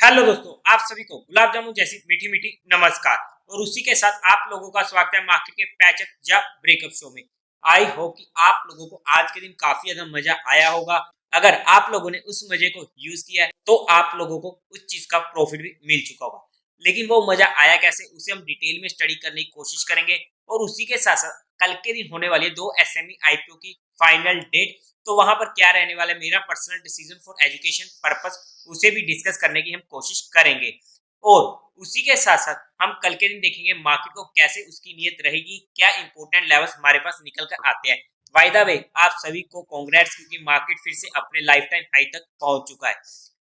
Hello दोस्तों, आप सभी को गुलाब जामुन जैसी मीठी मीठी नमस्कार। और उसी के साथ आप लोगों का स्वागत है मार्केट के पैचअप या ब्रेकअप शो में। आई होप कि आप लोगों को आज के दिन काफी ज्यादा मजा आया होगा। अगर आप लोगों ने उस मजे को यूज किया है तो आप लोगों को उस चीज का प्रॉफिट भी मिल चुका होगा। लेकिन वो मजा आया कैसे, उसे हम डिटेल में स्टडी करने की कोशिश करेंगे। और उसी के साथ साथ कल के दिन होने वाली दो एसएमई आईपीओ की फाइनल डेट, तो वहां पर क्या रहने वाला है, मेरा personal decision for education purpose, उसे भी डिस्कस करने की हम कोशिश करेंगे। और उसी के साथ साथ हम कल के दिन देखेंगे मार्केट को कैसे उसकी नीयत रहेगी, क्या इंपॉर्टेंट लेवल्स हमारे पास निकल कर आते हैं। बाय द वे, आप सभी को कांग्रेट्स, क्योंकि मार्केट फिर से अपने लाइफ टाइम हाई तक पहुंच चुका है।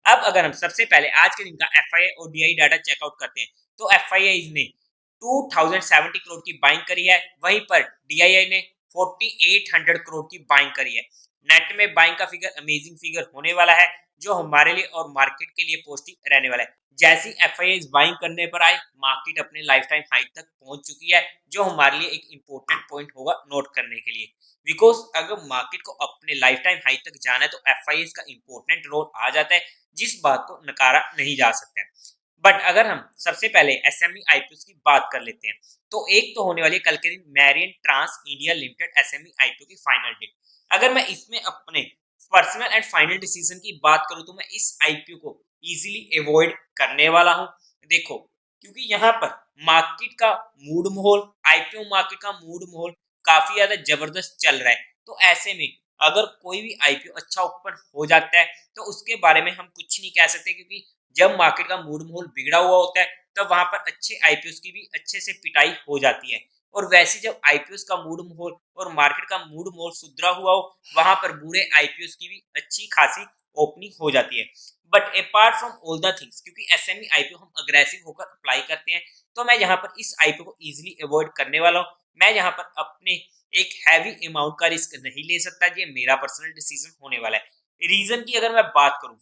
अब अगर हम सबसे पहले आज के दिन का एफआईआई और डीआई डाटा चेकआउट करते हैं, तो एफआईआई ने 2070 करोड़ की बाइंग करी है, वहीं पर डीआईआई ने 4800 करोड़ की बाइंग करी है। नेट में बाइंग का फिगर अमेजिंग फिगर होने वाला है, जो हमारे लिए और मार्केट के लिए पॉजिटिव रहने वाला है। जैसी एफआईआई बाइंग करने पर आए, मार्केट अपने लाइफ टाइम हाई तक पहुंच चुकी है, जो हमारे लिए एक इंपॉर्टेंट पॉइंट होगा नोट करने के लिए। बिकॉज अगर मार्केट को अपने लाइफ टाइम हाई तक जाना है तो एफआईआई का इंपॉर्टेंट रोल आ जाता है, जिस बात को नकारा नहीं जा सकता है। बट अगर हम सबसे पहले एसएमई आईपीओ की बात कर लेते हैं, तो एक तो होने वाली है कल के दिन Marion Trans India Limited SME IPO की फाइनल डेट। अगर मैं इसमें अपने पर्सनल एंड फाइनल डिसीजन की बात करूं तो मैं इस आईपीओ को इजीली अवॉइड करने वाला हूं। देखो, क्योंकि यहाँ पर मार्केट का मूड माहौल, आईपीओ मार्केट का मूड माहौल काफी ज्यादा जबरदस्त चल रहा है। तो ऐसे में अगर कोई भी आईपीओ अच्छा ओपन हो जाता है तो उसके बारे में हम कुछ नहीं कह सकते, क्योंकि जब मार्केट का मूड माहौल बिगड़ा हुआ होता है तब वहां पर अच्छे आईपीओ की भी अच्छे से पिटाई हो जाती है। और वैसे जब आईपीओ का मूड माहौल और मार्केट का मूड माहौल सुधरा हुआ हो, वहां पर बुरे आईपीओ की भी अच्छी खासी ओपनिंग हो जाती है। But apart from all the things, क्योंकि एसएमई आईपीओ हम अग्रेसिव होकर अप्लाई करते हैं, तो मैं यहाँ पर इस आईपीओ को इजीली अवॉइड करने वाला हूँ। मैं यहाँ पर अपने एक हैवी अमाउंट का रिस्क नहीं ले सकता, ये मेरा पर्सनल डिसीजन होने वाला है। रीजन की अगर मैं बात करूं,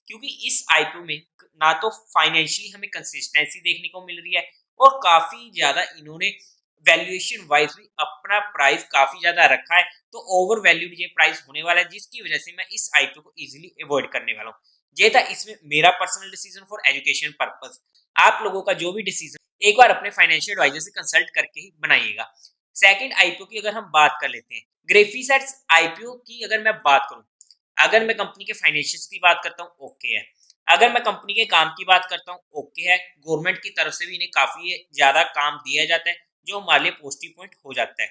क्योंकि इस आईपीओ में ना तो फाइनेंशियली हमें कंसिस्टेंसी देखने को मिल रही है, और काफी ज्यादा इन्होंने वैल्यूएशन वाइज भी अपना प्राइस काफी ज्यादा रखा है। तो ओवर वैल्यूड ये प्राइस होने वाला है, जिसकी वजह से मैं इस आईपीओ को इजीली अवॉइड करने वाला हूँ। ये था इसमें मेरा personal decision for education purpose. आप लोगों का जो भी डिसीजन एक बार अपने फाइनेंशियल एडवाइजर से कंसल्ट करके ही बनाइएगा। सेकंड आईपीओ की अगर हम बात कर लेते हैं, ग्रेफीसेट्स आईपीओ की अगर मैं बात करूं, अगर मैं कंपनी के फाइनेंशियल्स की बात करता हूं, ओके है। अगर मैं कंपनी के काम की बात करता हूं, ओके है। गवर्नमेंट की तरफ से भी इन्हें काफी ज्यादा काम दिया जाता है, जो हमारे लिए पॉजिटिव पॉइंट हो जाता है।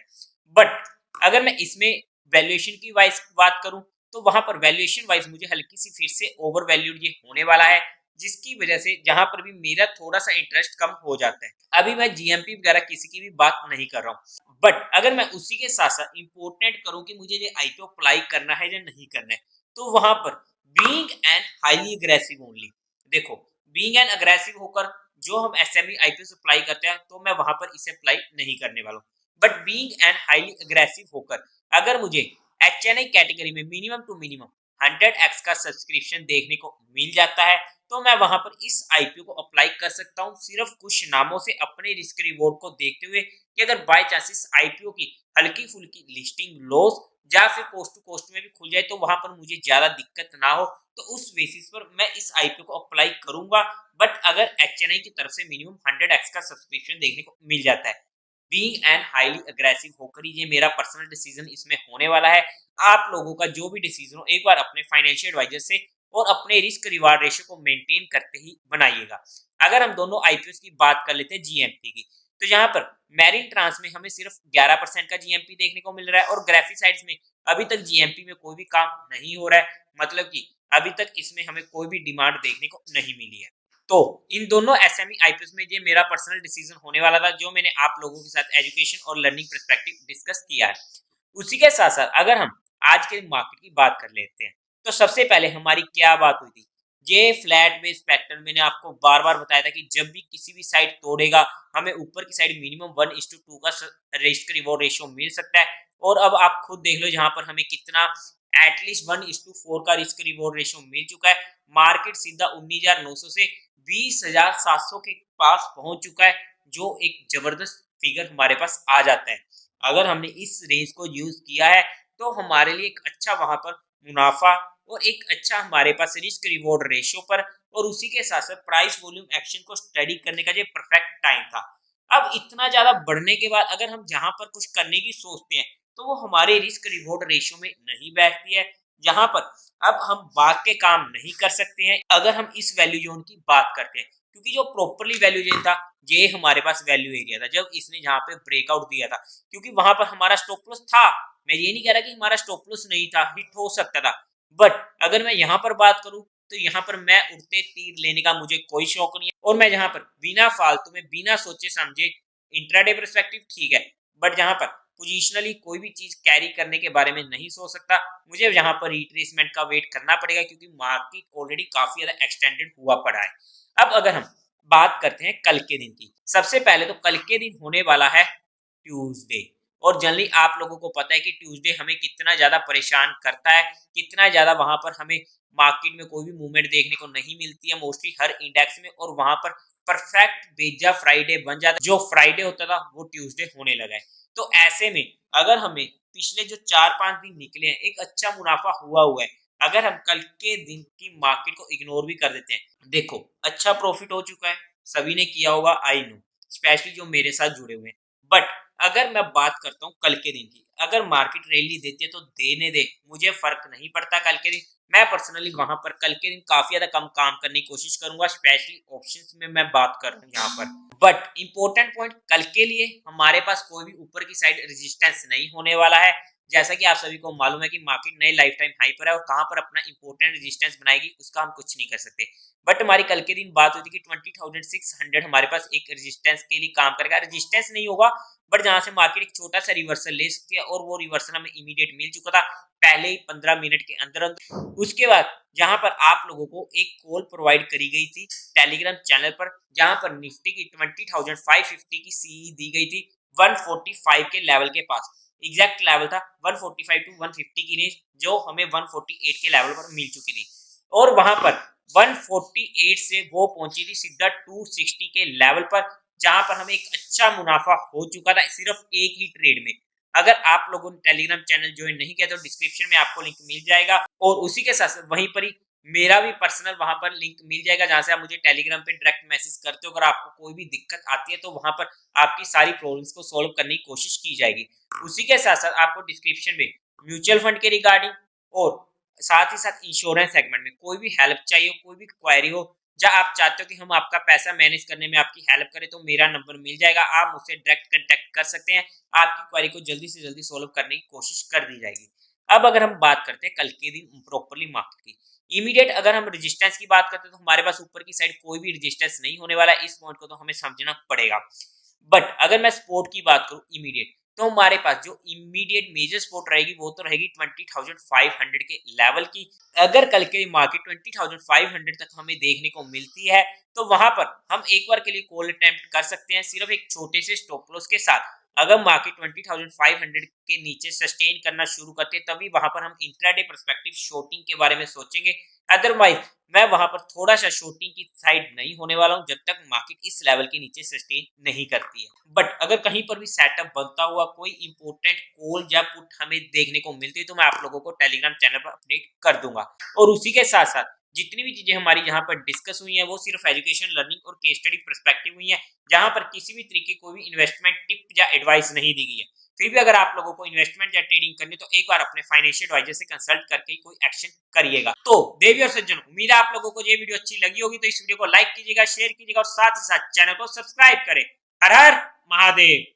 बट अगर मैं इसमें वैल्यूएशन की वाइज बात करूं, तो वहां पर वैल्यूएशन वाइज मुझे हल्की सी फिर से ओवर वैल्यूड ये होने वाला है, जिसकी वजह से जहां पर भी मेरा थोड़ा सा इंटरेस्ट कम हो जाता है। अभी मैं जीएमपी वगैरह किसी की भी बात नहीं कर रहा हूँ। बट अगर मैं उसी के साथ साथ इंपोर्टेंट करूं कि मुझे ये आईपीओ अप्लाई करना है या नहीं करना है, तो वहां पर being and highly aggressive only. देखो, बीइंग एंड अग्रेसिव होकर जो हम एसएमई आईपीओ अप्लाई करते हैं, तो मैं वहां पर इसे अप्लाई नहीं करने वाला हूँ। But being and highly aggressive होकर अगर मुझे एचएनआई कैटेगरी में मिनिमम टू मिनिमम 100x का सब्सक्रिप्शन देखने को मिल जाता है, तो मैं वहां पर इस आईपीओ को अप्लाई कर सकता हूं, सिर्फ कुछ नामों से अपने रिस्क रिवॉर्ड को देखते हुए कि अगर बाय चांस इस आईपीओ की हल्की फुल्की लिस्टिंग लॉस या फिर कोस्ट टू कोस्ट में भी खुल जाए, तो वहां पर मुझे ज्यादा दिक्कत ना हो, तो उस बेसिस पर मैं इस आईपीओ को अप्लाई करूंगा। बट अगर एचएनआई की तरफ से मिनिमम 100x का सब्सक्रिप्शन देखने को मिल जाता है, बीइंग एंड हाईली अग्रेसिव होकर ही ये मेरा पर्सनल डिसीजन इसमें होने वाला है। आप लोगों का जो भी डिसीजन हो, एक बार अपने फाइनेंशियल एडवाइजर से और अपने रिस्क रिवार्ड रेशियो को मेंटेन करते ही बनाइएगा। अगर हम दोनों आईपीओ की बात कर लेते हैं जीएमपी की, तो यहाँ पर मैरिन ट्रांस में हमें सिर्फ 11% का जीएमपी देखने को मिल रहा है, और ग्राफिसाइड्स में अभी तक जीएमपी में कोई भी काम नहीं हो रहा है, मतलब कि अभी तक इसमें हमें कोई भी डिमांड देखने को नहीं मिली है। तो इन दोनों एसएमई आईपीओ में ये मेरा पर्सनल डिसीजन होने वाला था, जो मैंने आप लोगों के साथ एजुकेशन और लर्निंग पर्सपेक्टिव डिस्कस किया है। उसी के साथ साथ अगर हम आज के मार्केट की बात कर लेते हैं, तो सबसे पहले हमारी क्या बात हुई थी, ये फ्लैट बेस पैटर्न मैंने आपको बार बार बताया था कि जब भी किसी भी साइड तोड़ेगा, हमें ऊपर की साइड मिनिमम 1:2 का रिस्क रिवॉर्ड रेशियो मिल सकता है। और अब आप खुद देख लो, जहां पर हमें कितना एटलीस्ट 1:4 का रिस्क रिवॉर्ड रेशियो मिल चुका है। मार्केट सीधा 19,900 से 20,700 के पास पहुंच चुका है, जो एक जबरदस्त फिगर हमारे पास आ जाता है। अगर हमने इस रेंज को यूज किया है, तो हमारे लिए एक अच्छा वहां पर मुनाफा और एक अच्छा हमारे पास रिस्क रिवॉर्ड रेशियो पर और उसी के साथ साथ प्राइस वॉल्यूम एक्शन को स्टडी करने का जो परफेक्ट टाइम था। अब इतना ज्यादा बढ़ने के बाद अगर हम जहां पर कुछ करने की सोचते हैं तो वो हमारे रिस्क रिवॉर्ड रेशियो में नहीं बैठती है, जहां पर अब हम भाग के काम नहीं कर सकते हैं अगर हम इस वैल्यू जोन की बात करते हैं। क्योंकि जो प्रॉपरली वैल्यू जोन था ये हमारे पास वैल्यू एरिया था जब इसने जहां पे ब्रेकआउट दिया था, क्योंकि वहां पर हमारा स्टॉप लॉस था। मैं ये नहीं कह रहा कि हमारा स्टॉप लॉस नहीं था, हिट हो सकता था, बट अगर मैं यहाँ पर बात करूं तो यहाँ पर मैं उड़ते तीर लेने का मुझे कोई शौक नहीं है और मैं जहां पर बिना फालतू में बिना सोचे समझे इंट्राडे पर्सपेक्टिव ठीक है, बट जहां पर पोजिशनली कोई भी चीज कैरी करने के बारे में नहीं सोच सकता। मुझे यहाँ पर रिट्रेसमेंट का वेट करना पड़ेगा क्योंकि मार्केट ऑलरेडी काफी ज्यादा एक्सटेंडेड हुआ पड़ा है। अब अगर हम बात करते हैं कल के दिन की, सबसे पहले तो कल के दिन होने वाला है ट्यूसडे, और जनरली आप लोगों को पता है कि ट्यूसडे हमें कितना ज्यादा परेशान करता है, कितना ज्यादा वहां पर हमें मार्केट में कोई भी मूवमेंट देखने को नहीं मिलती है मोस्टली हर इंडेक्स में, और वहां पर परफेक्ट बेजा फ्राइडे बन जाता, जो फ्राइडे होता था वो ट्यूसडे होने लगा है। तो ऐसे में अगर हमें पिछले जो 4-5 दिन निकले हैं एक अच्छा मुनाफा हुआ हुआ है, अगर हम कल के दिन की मार्केट को इग्नोर भी कर देते हैं, देखो अच्छा प्रॉफिट हो चुका है, सभी ने किया होगा आई नो, स्पेशली जो मेरे साथ जुड़े हुए हैं। बट अगर मैं बात करता हूँ कल के दिन की, अगर मार्केट रैली देती है तो देने दे, मुझे फर्क नहीं पड़ता कल के दिन। मैं पर्सनली वहां पर कल के दिन काफी ज्यादा कम काम करने की कोशिश करूंगा, स्पेशली ऑप्शंस में मैं बात कर रहा हूँ यहाँ पर। बट इंपॉर्टेंट पॉइंट कल के लिए हमारे पास कोई भी ऊपर की साइड रेजिस्टेंस नहीं होने वाला है। जैसा कि आप सभी को मालूम है कि मार्केट नए लाइफ टाइम हाई पर है और कहां पर अपना इंपॉर्टेंट रेजिस्टेंस बनाएगी उसका हम कुछ नहीं कर सकते। बट हमारी कल के दिन बात हुई थी कि 20,600 हमारे पास एक रेजिस्टेंस के लिए काम करेगा, रेजिस्टेंस नहीं होगा बट जहां से मार्केट एक छोटा सा रिवर्सल ले सकती है, और वो रिवर्सल हमें इमीडिएट मिल चुका था पहले ही 15 मिनट के अंदर अंदर। उसके बाद जहां पर आप लोगों को एक कॉल प्रोवाइड करी गई थी टेलीग्राम चैनल पर, जहां पर निफ्टी की 20,550 की सीई दी गई थी 145 के लेवल के पास, एग्जैक्ट लेवल था 145 टू 150 की रेंज, जो हमें 148 के लेवल पर मिल चुकी थी, और वहां पर 148 से वो पहुंची थी सीधा 260 के लेवल पर, जहां पर हमें एक अच्छा मुनाफा हो चुका था सिर्फ एक ही ट्रेड में। अगर आप लोगों ने टेलीग्राम चैनल ज्वाइन नहीं किया तो डिस्क्रिप्शन में आपको लिंक मिल जाएगा, और उसी के साथ वहीं पर ही मेरा भी पर्सनल वहां पर लिंक मिल जाएगा, जहां से आप मुझे टेलीग्राम पे डायरेक्ट मैसेज करते हो। अगर आपको कोई भी दिक्कत आती है तो वहां पर आपकी सारी प्रॉब्लम्स को सॉल्व करने की कोशिश की जाएगी। उसी के साथ साथ आपको डिस्क्रिप्शन में म्यूचुअल फंड के रिगार्डिंग और साथ ही साथ इंश्योरेंस सेगमेंट में कोई भी हेल्प चाहिए, कोई भी क्वेरी हो, या आप चाहते हो कि हम आपका पैसा मैनेज करने में आपकी हेल्प करें, तो मेरा नंबर मिल जाएगा, आप मुझसे डायरेक्ट कांटेक्ट कर सकते हैं। आपकी क्वेरी को जल्दी से जल्दी सॉल्व करने की कोशिश कर दी जाएगी। अब अगर हम बात करते हैं कल के दिन प्रॉपर्ली मार्केट की, इमीडिएट अगर हम रेजिस्टेंस की बात करते हैं तो हमारे पास ऊपर की साइड कोई भी रेजिस्टेंस नहीं होने वाला है, इस पॉइंट को तो हमें समझना पड़ेगा। बट अगर मैं सपोर्ट की बात करूं इमीडिएट, तो हमारे पास जो इमीडिएट मेजर सपोर्ट रहेगी वो तो रहेगी 20,500 के लेवल की। अगर कल के मार्केट 20,500 तक हमें देखने को मिलती है तो वहां पर हम एक बार के लिए कॉल अटेम्प्ट कर सकते हैं सिर्फ एक छोटे से स्टॉप लॉस के साथ। अगर मार्केट 20,500 के नीचे सस्टेन करना शुरू करते तभी वहां पर हम इंट्राडे पर्सपेक्टिव शॉर्टिंग के बारे में सोचेंगे। अदरवाइज मैं वहां पर थोड़ा सा शॉर्टिंग की साइड नहीं होने वाला हूं जब तक मार्केट इस लेवल के नीचे सस्टेन नहीं करती है। बट अगर कहीं पर भी सेटअप बनता हुआ कोई इंपॉर्टेंट कॉल या पुट हमें देखने को मिलती है तो मैं आप लोगों को टेलीग्राम चैनल पर अपडेट कर दूंगा। और उसी के साथ साथ जितनी भी चीजें हमारी यहाँ पर डिस्कस हुई हैं वो सिर्फ एजुकेशन लर्निंग और केस स्टडी पर्सपेक्टिव हुई है, जहां पर किसी भी तरीके कोई भी इन्वेस्टमेंट टिप या एडवाइस नहीं दी गई है। फिर भी अगर आप लोगों को इन्वेस्टमेंट या ट्रेडिंग करनी तो एक बार अपने फाइनेंशियल एडवाइजर से कंसल्ट करके कोई एक्शन करिएगा। तो देवी और सज्जन, उम्मीद है आप लोगों को ये वीडियो अच्छी लगी होगी, तो इस वीडियो को लाइक कीजिएगा, शेयर कीजिएगा और साथ ही साथ चैनल को सब्सक्राइब करें। हर हर महादेव।